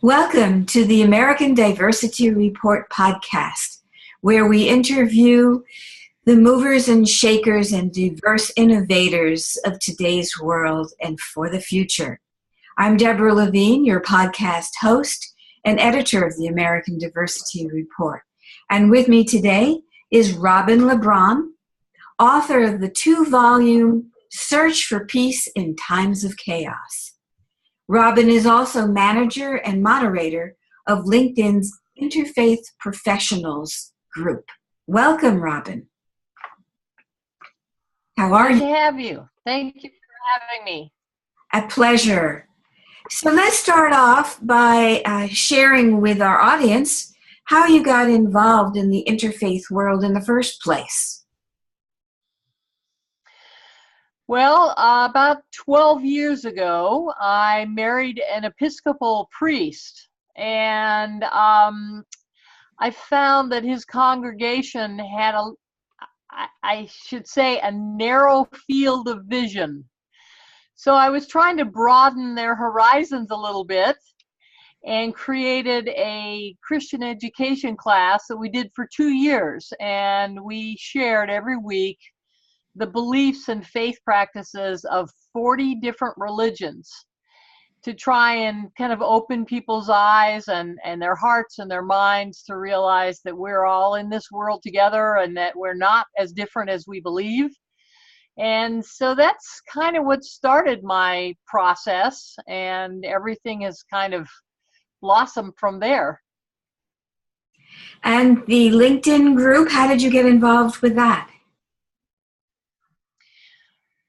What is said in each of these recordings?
Welcome to the American Diversity Report podcast, where we interview the movers and shakers and diverse innovators of today's world and for the future. I'm Deborah Levine, your podcast host and editor of the American Diversity Report. And with me today is Robyn LeBron, author of the 2-volume Search for Peace in Times of Chaos. Robyn is also manager and moderator of LinkedIn's Interfaith Professionals group. Welcome, Robyn. How are you? Good to have you. Thank you for having me. A pleasure. So let's start off by sharing with our audience how you got involved in the interfaith world in the first place. Well, about 12 years ago, I married an Episcopal priest, and I found that his congregation had a narrow field of vision. So I was trying to broaden their horizons a little bit and created a Christian education class that we did for 2 years, and we shared every week the beliefs and faith practices of 40 different religions to try and kind of open people's eyes and their hearts and their minds to realize that we're all in this world together and that we're not as different as we believe. And so that's kind of what started my process, and everything has kind of blossomed from there. And the LinkedIn group, how did you get involved with that?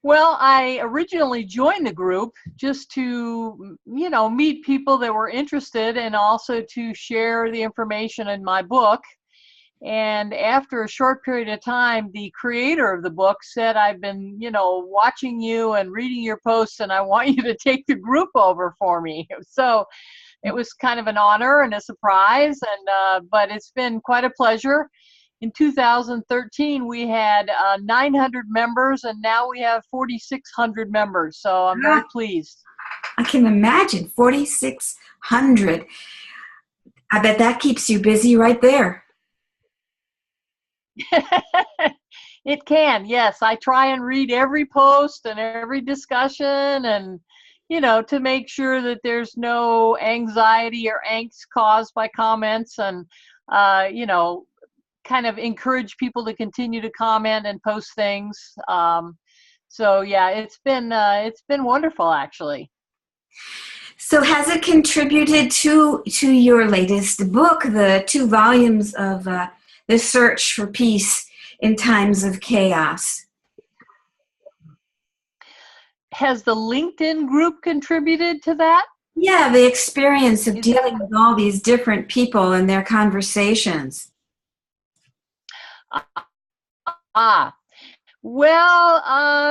Well, I originally joined the group just to, meet people that were interested and also to share the information in my book. And after a short period of time, the creator of the book said, I've been, watching you and reading your posts, and I want you to take the group over for me. So it was kind of an honor and a surprise, but it's been quite a pleasure. In 2013, we had 900 members, and now we have 4,600 members. So I'm very pleased. I can imagine 4,600. I bet that keeps you busy right there. It can, yes. I try and read every post and every discussion, and to make sure that there's no anxiety or angst caused by comments, and kind of encourage people to continue to comment and post things. So yeah, it's been wonderful, actually. So has it contributed to your latest book, the 2 volumes of The Search for Peace in Times of Chaos? Has the LinkedIn group contributed to that? Yeah, the experience of dealing with all these different people and their conversations. Well,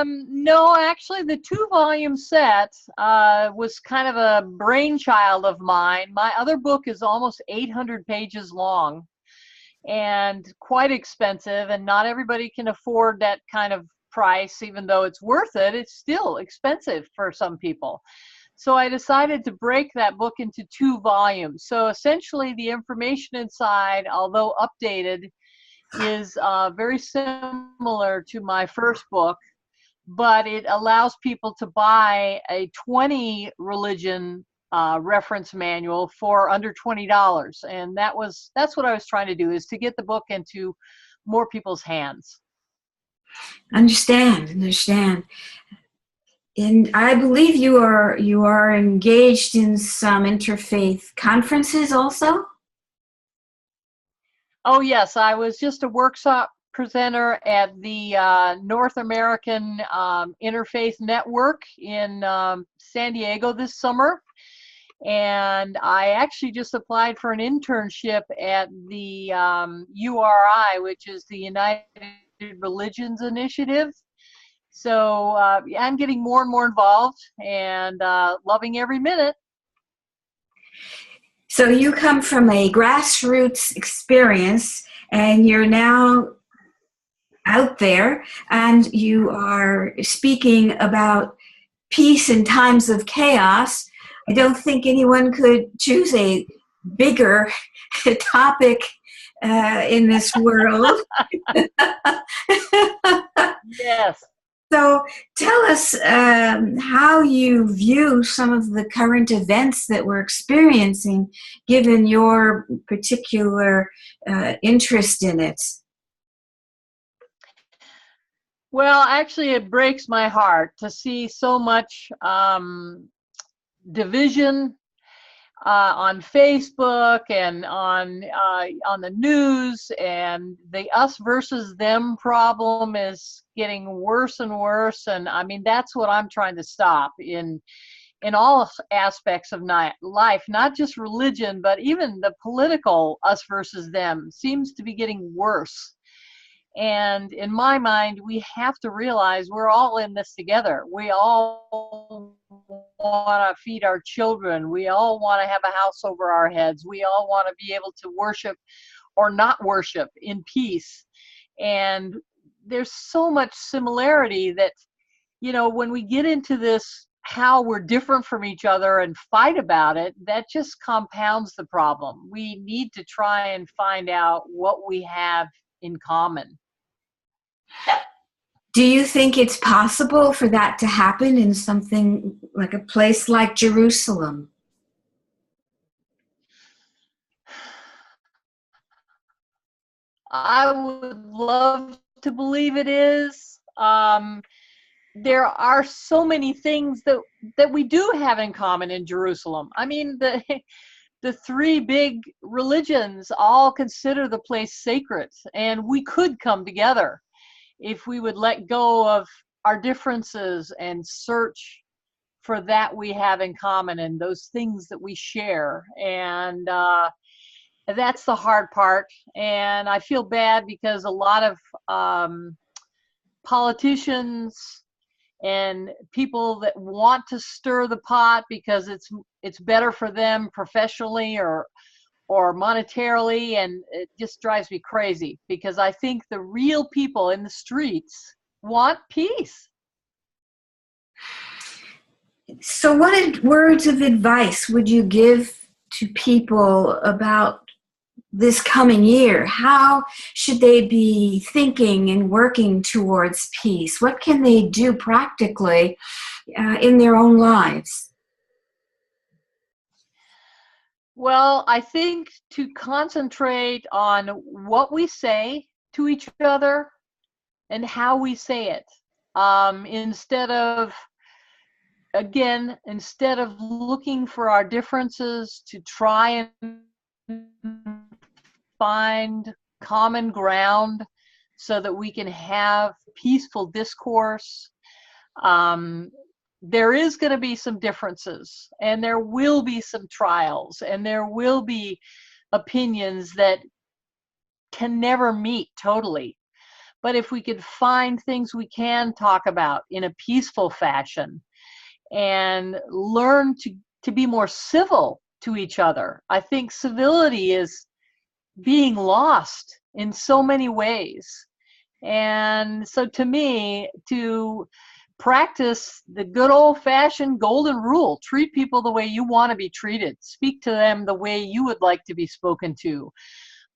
no, actually the 2-volume set was kind of a brainchild of mine. My other book is almost 800 pages long and quite expensive, and not everybody can afford that kind of price. Even though it's worth it, it's still expensive for some people. So I decided to break that book into 2 volumes. So essentially the information inside, although updated, is very similar to my first book, but it allows people to buy a 20 religion reference manual for under $20. And that's what I was trying to do, is to get the book into more people's hands. Understand. And I believe you are engaged in some interfaith conferences also? Oh, yes. I was just a workshop presenter at the North American Interfaith Network in San Diego this summer. And I actually just applied for an internship at the URI, which is the United Religions Initiative. So I'm getting more and more involved and loving every minute. So you come from a grassroots experience, and you're now out there, and you are speaking about peace in times of chaos. I don't think anyone could choose a bigger topic in this world. Yes. So tell us how you view some of the current events that we're experiencing, given your particular interest in it. Well, actually, it breaks my heart to see so much division on Facebook and on the news, and the us versus them problem is getting worse and worse. And I mean, that's what I'm trying to stop in all aspects of life, not just religion, but even the political us versus them seems to be getting worse. And in my mind, we have to realize we're all in this together. We all want to feed our children. We all want to have a house over our heads. We all want to be able to worship or not worship in peace. And there's so much similarity that, you know, when we get into this, how we're different from each other and fight about it, that just compounds the problem. We need to try and find out what we have in common. Do you think it's possible for that to happen in something like a place like Jerusalem? I would love to believe it is. There are so many things that we do have in common in Jerusalem. I mean, the three big religions all consider the place sacred, and we could come together if we would let go of our differences and search for that we have in common and those things that we share. And that's the hard part. And I feel bad because a lot of politicians and people that want to stir the pot because it's better for them professionally or monetarily, and it just drives me crazy because I think the real people in the streets want peace. So what words of advice would you give to people about this coming year? How should they be thinking and working towards peace? What can they do practically in their own lives? Well, I think to concentrate on what we say to each other and how we say it, instead of looking for our differences to try and find common ground so that we can have peaceful discourse. There is going to be some differences, and there will be some trials, and there will be opinions that can never meet totally. But if we could find things we can talk about in a peaceful fashion and learn to be more civil to each other, I think civility is being lost in so many ways. And so to me, to practice the good old-fashioned golden rule, treat people the way you want to be treated, speak to them the way you would like to be spoken to,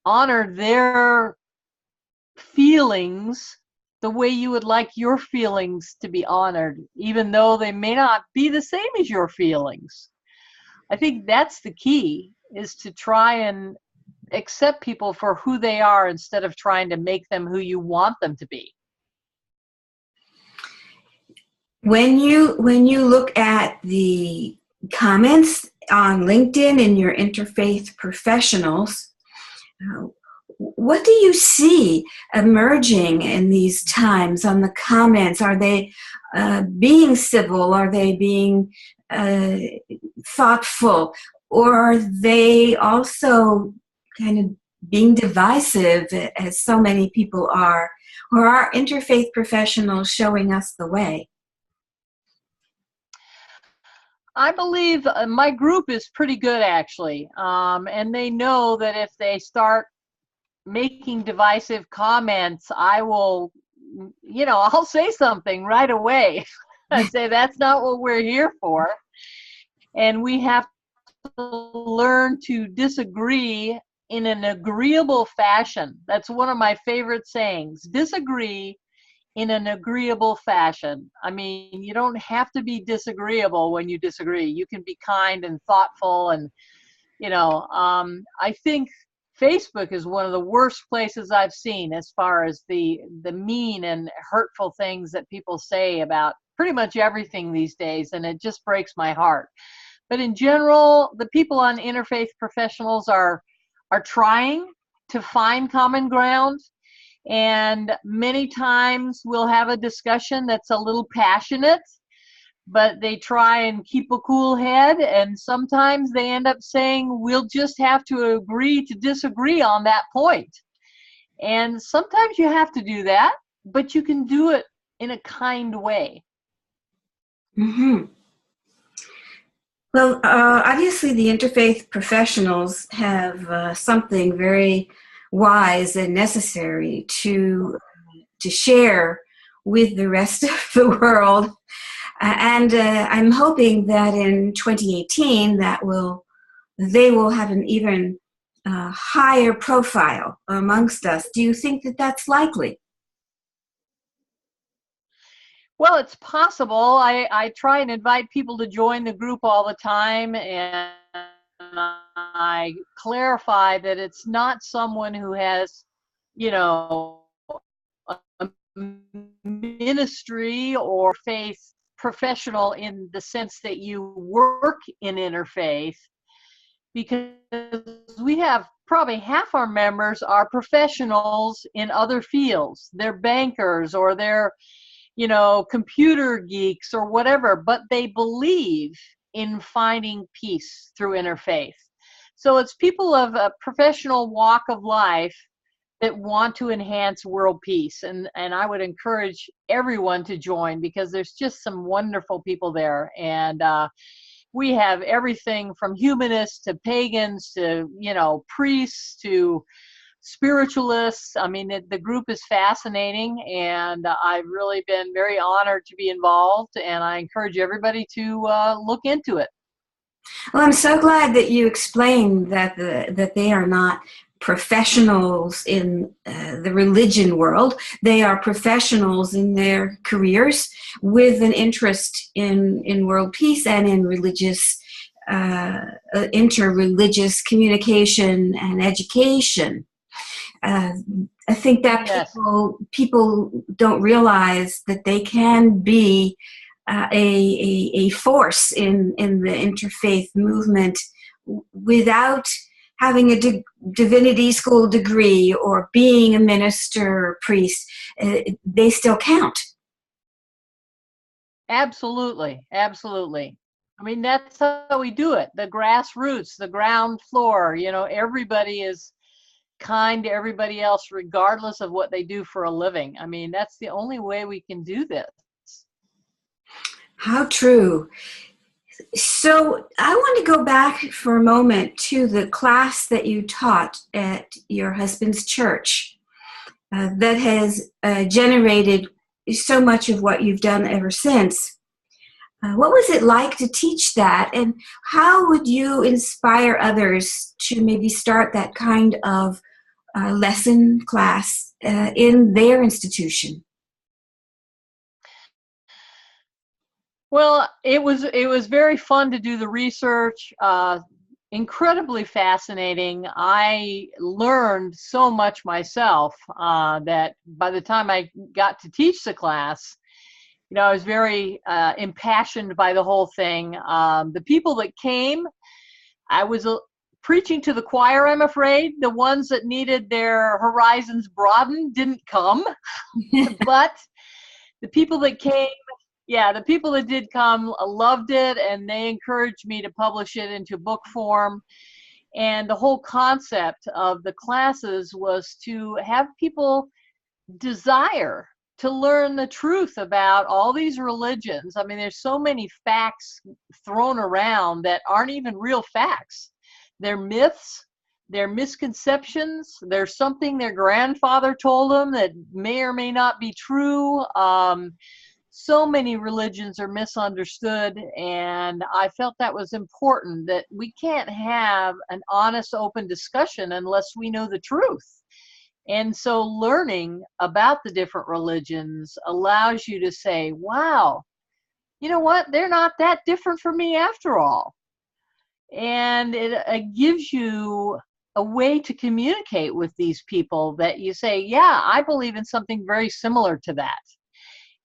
honor their feelings the way you would like your feelings to be honored, even though they may not be the same as your feelings. I think that's the key, is to try and accept people for who they are instead of trying to make them who you want them to be. When you look at the comments on LinkedIn and your interfaith professionals, what do you see emerging in these times on the comments? Are they being civil? Are they being thoughtful? Or are they also kind of being divisive, as so many people are? Or are interfaith professionals showing us the way? I believe my group is pretty good, actually. And they know that if they start making divisive comments, I will, I'll say something right away. I say, that's not what we're here for. And we have to learn to disagree in an agreeable fashion. That's one of my favorite sayings. Disagree in an agreeable fashion. I mean, you don't have to be disagreeable when you disagree. You can be kind and thoughtful. And, I think Facebook is one of the worst places I've seen as far as the mean and hurtful things that people say about pretty much everything these days. And it just breaks my heart. But in general, the people on Interfaith Professionals are trying to find common ground. And many times we'll have a discussion that's a little passionate, but they try and keep a cool head. And sometimes they end up saying, we'll just have to agree to disagree on that point. And sometimes you have to do that, but you can do it in a kind way. Mm-hmm. Well, obviously the interfaith professionals have something very wise and necessary to share with the rest of the world. And I'm hoping that in 2018 they will have an even higher profile amongst us. Do you think that that's likely? Well, it's possible. I try and invite people to join the group all the time, and I clarify that it's not someone who has, a ministry or faith professional in the sense that you work in interfaith, because we have probably half our members are professionals in other fields. They're bankers or they're computer geeks or whatever, but they believe in finding peace through interfaith. So it's people of a professional walk of life that want to enhance world peace. And I would encourage everyone to join, because there's just some wonderful people there. And we have everything from humanists to pagans to, priests to spiritualists. I mean, the group is fascinating, and I've really been very honored to be involved, and I encourage everybody to look into it. Well, I'm so glad that you explained that they are not professionals in the religion world. They are professionals in their careers with an interest in world peace and in religious interreligious communication and education. I think that Yes. people don't realize that they can be a force in the interfaith movement without having a divinity school degree or being a minister or priest. They still count. Absolutely. Absolutely. I mean, that's how we do it. The grassroots, the ground floor, everybody is kind to everybody else, regardless of what they do for a living. I mean, that's the only way we can do this. How true. So I want to go back for a moment to the class that you taught at your husband's church that has generated so much of what you've done ever since. What was it like to teach that, and how would you inspire others to maybe start that kind of lesson class in their institution? Well, it was very fun to do the research. Incredibly fascinating. I learned so much myself that by the time I got to teach the class, I was very impassioned by the whole thing. The people that came, I was preaching to the choir, I'm afraid. The ones that needed their horizons broadened didn't come. But the people that came, the people that did come loved it, and they encouraged me to publish it into book form. And the whole concept of the classes was to have people desire to learn the truth about all these religions. I mean, there's so many facts thrown around that aren't even real facts. They're myths, they're misconceptions, there's something their grandfather told them that may or may not be true. so many religions are misunderstood, and I felt that was important, that we can't have an honest, open discussion unless we know the truth. And so learning about the different religions allows you to say, wow, you know what? They're not that different from me after all. And it gives you a way to communicate with these people that you say, yeah, I believe in something very similar to that.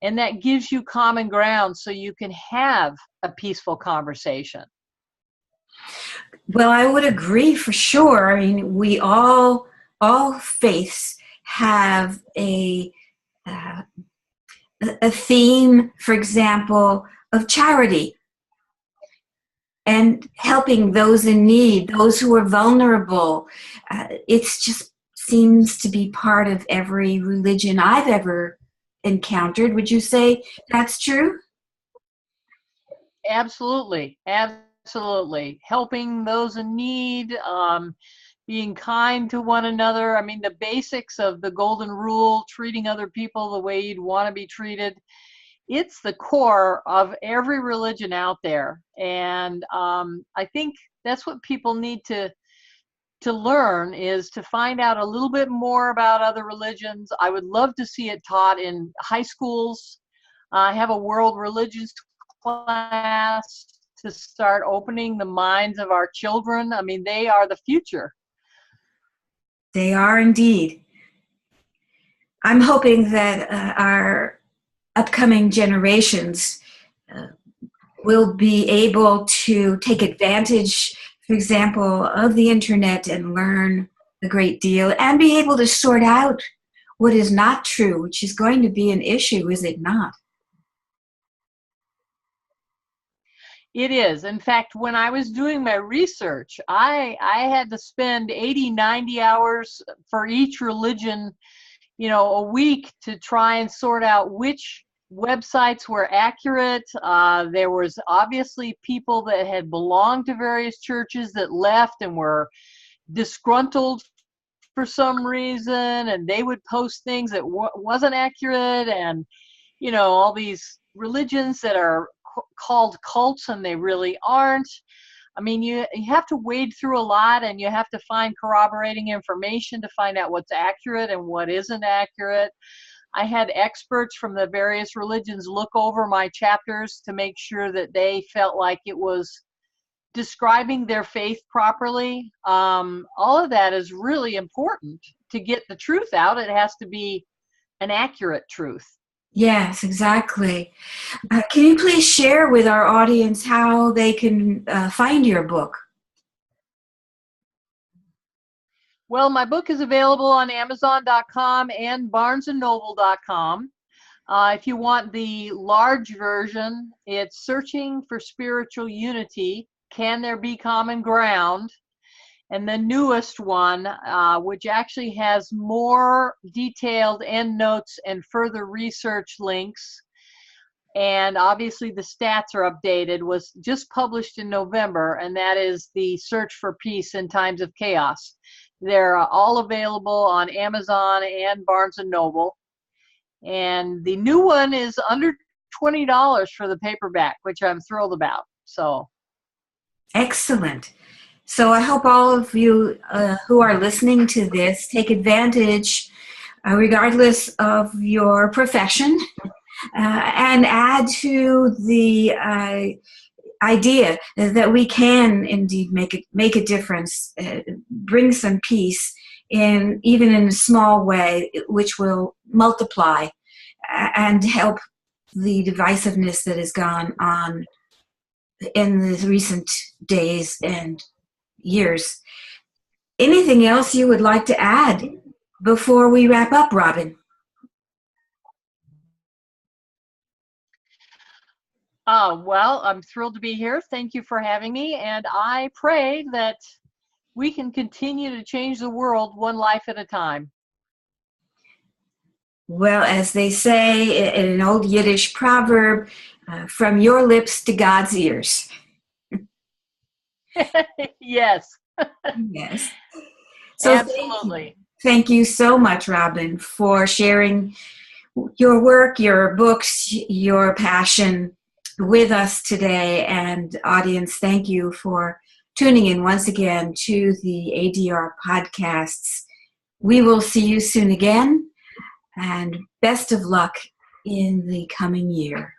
And that gives you common ground so you can have a peaceful conversation. Well, I would agree for sure. I mean, we all faiths have a theme, for example, of charity and helping those in need, those who are vulnerable. It's just seems to be part of every religion I've ever encountered. Would you say that's true? Absolutely. Absolutely. Helping those in need, being kind to one another. I mean, the basics of the golden rule, treating other people the way you'd want to be treated. It's the core of every religion out there. And I think that's what people need to learn, is to find out a little bit more about other religions. I would love to see it taught in high schools. I have a world religions class to start opening the minds of our children. I mean, they are the future. They are indeed. I'm hoping that our upcoming generations will be able to take advantage, for example, of the internet and learn a great deal and be able to sort out what is not true, which is going to be an issue, is it not? It is. In fact, when I was doing my research, I had to spend 80, 90 hours for each religion, a week, to try and sort out which websites were accurate. There was obviously people that had belonged to various churches that left and were disgruntled for some reason, and they would post things that wasn't accurate, and all these religions that are called cults and they really aren't. I mean, you have to wade through a lot, and you have to find corroborating information to find out what's accurate and what isn't accurate. I had experts from the various religions look over my chapters to make sure that they felt like it was describing their faith properly. All of that is really important to get the truth out. It has to be an accurate truth. Yes, exactly. Can you please share with our audience how they can find your book? Well, my book is available on Amazon.com and BarnesandNoble.com. If you want the large version, it's Searching for Spiritual Unity, Can There Be Common Ground? And the newest one, which actually has more detailed endnotes and further research links, and obviously the stats are updated, was just published in November, and that is The Search for Peace in Times of Chaos. They're all available on Amazon and Barnes & Noble. And the new one is under $20 for the paperback, which I'm thrilled about. So excellent. So I hope all of you who are listening to this take advantage, regardless of your profession, and add to the idea that we can indeed make a difference, bring some peace even in a small way, which will multiply and help the divisiveness that has gone on in the recent days and years. Anything else you would like to add before we wrap up, Robyn? Well, I'm thrilled to be here. Thank you for having me. And I pray that we can continue to change the world one life at a time. Well, as they say in an old Yiddish proverb, from your lips to God's ears. Yes. Yes. So absolutely. Thank you so much, Robyn, for sharing your work, your books, your passion with us today. And audience, thank you for tuning in once again to the ADR podcasts. We will see you soon again, and best of luck in the coming year.